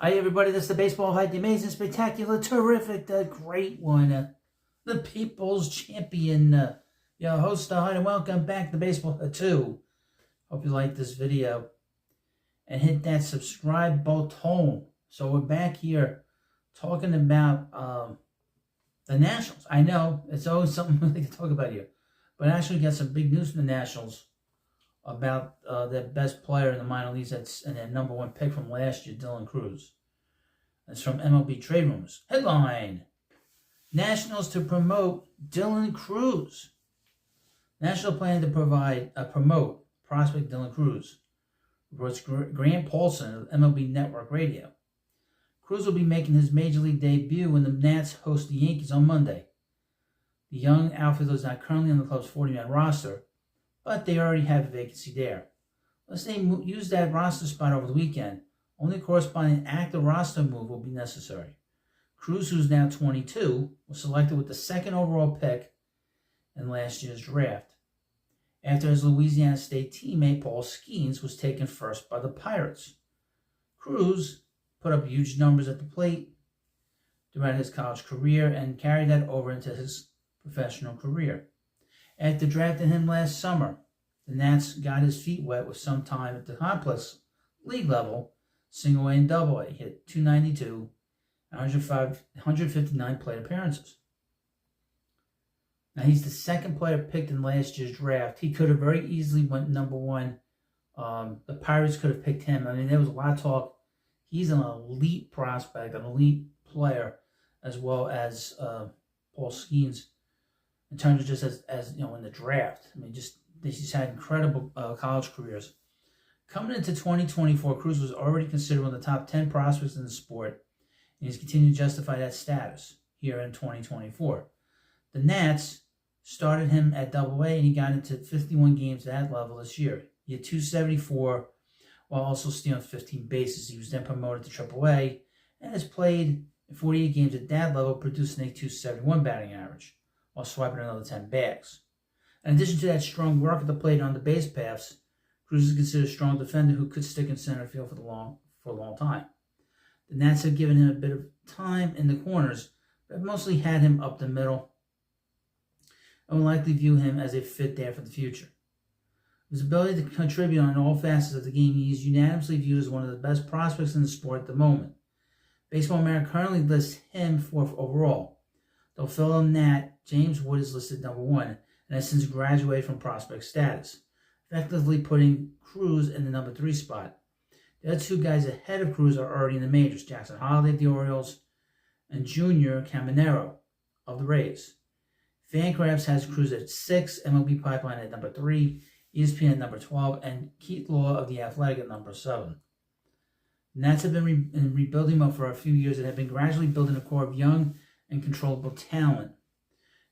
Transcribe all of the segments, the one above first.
Hi, everybody. This is the Baseball Hype, the amazing, spectacular, terrific, the great one, the People's Champion, your host, Hyde, and welcome back to Baseball 2. Hope you like this video and hit that subscribe button. So we're back here talking about the Nationals. I know it's always something we like to talk about here, but I actually got some big news from the Nationals about their best player in the minor leagues, that's and their number one pick from last year, Dylan Crews. That's from MLB Trade Rumors. Headline: Nationals to promote Dylan Crews. National plan to promote prospect Dylan Crews, reports Grant Paulson of MLB Network Radio. Crews will be making his major league debut when the Nats host the Yankees on Monday. The young outfielder is not currently on the club's 40-man roster, but they already have a vacancy there. Unless they use that roster spot over the weekend, only corresponding active roster move will be necessary. Crews, who's now 22, was selected with the second overall pick in last year's draft, after his Louisiana State teammate Paul Skeens was taken first by the Pirates. Crews put up huge numbers at the plate throughout his college career and carried that over into his professional career. After drafting him last summer, the Nats got his feet wet with some time at the complex league level, single A and double A. He hit .292, 159 plate appearances. Now, he's the second player picked in last year's draft. He could have very easily went number one. The Pirates could have picked him. I mean, there was a lot of talk. He's an elite prospect, an elite player, as well as Paul Skeens, in terms of just as you know, in the draft. I mean, he's had incredible college careers. Coming into 2024, Crews was already considered one of the top 10 prospects in the sport, and he's continued to justify that status here in 2024. The Nats started him at Double A, and he got into 51 games at that level this year. He had .274, while also stealing 15 bases. He was then promoted to Triple A, and has played in 48 games at that level, producing a .271 batting average, while swiping another 10 bags. In addition to that strong work at the plate on the base paths, Crews is considered a strong defender who could stick in center field for a long time. The Nats have given him a bit of time in the corners, but have mostly had him up the middle, and will likely view him as a fit there for the future. His ability to contribute on all facets of the game, he is unanimously viewed as one of the best prospects in the sport at the moment. Baseball America currently lists him fourth overall, though fellow Nat James Wood is listed number one, and has since graduated from prospect status, effectively putting Crews in the number 3 spot. The other two guys ahead of Crews are already in the majors: Jackson Holliday of the Orioles and Junior Caminero of the Rays. Fangraphs has Crews at 6, MLB Pipeline at number 3, ESPN at number 12, and Keith Law of The Athletic at number 7. The Nats have been in rebuilding mode for a few years and have been gradually building a core of young and controllable talent.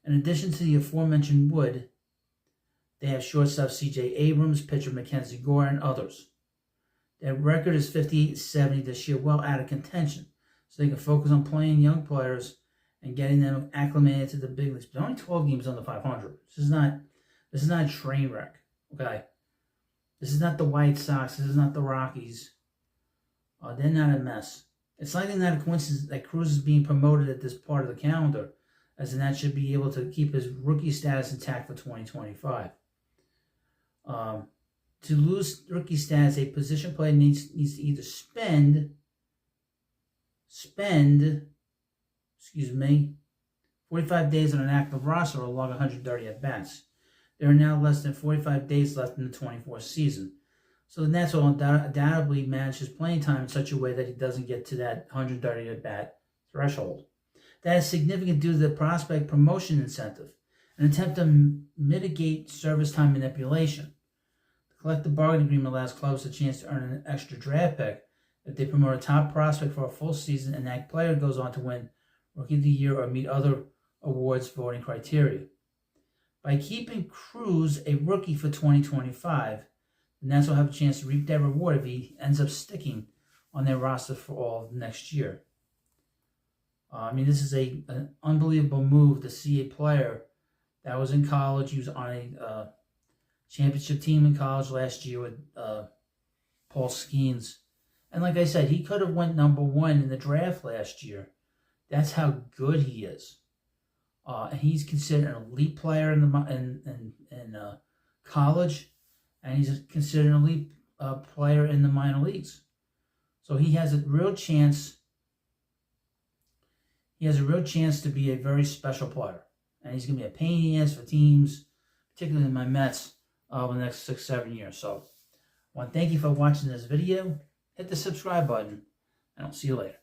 In addition to the aforementioned Wood, they have shortstop C.J. Abrams, pitcher Mackenzie Gore, and others. Their record is 58-70 this year, well out of contention, so they can focus on playing young players and getting them acclimated to the big leagues. But only 12 games under 500. This is not a train wreck, okay? This is not the White Sox. This is not the Rockies. They're not a mess. It's likely not a coincidence that Crews is being promoted at this part of the calendar, as the Nats should be able to keep his rookie status intact for 2025. To lose rookie status, a position player needs to either spend 45 days on an active roster or log 130 at-bats. There are now less than 45 days left in the 24th season, so the Nats will undoubtedly manage his playing time in such a way that he doesn't get to that 130 at-bat threshold. That is significant due to the prospect promotion incentive, an attempt to mitigate service time manipulation. The collective bargaining agreement allows clubs a chance to earn an extra draft pick if they promote a top prospect for a full season and that player goes on to win Rookie of the Year or meet other awards voting criteria. By keeping Crews a rookie for 2025, the Nats will have a chance to reap that reward if he ends up sticking on their roster for all of next year. This is an unbelievable move to see a player that was in college. He was on a championship team in college last year with Paul Skeens, And like I said, he could have went number 1 in the draft last year. That's how good he is. He's considered an elite player in college, and he's considered an elite player in the minor leagues. So he has a real chance. He has a real chance to be a very special player, and he's going to be a pain in the ass for teams, particularly my Mets, over the next 6-7 years. So I want to thank you for watching this video. Hit the subscribe button, and I'll see you later.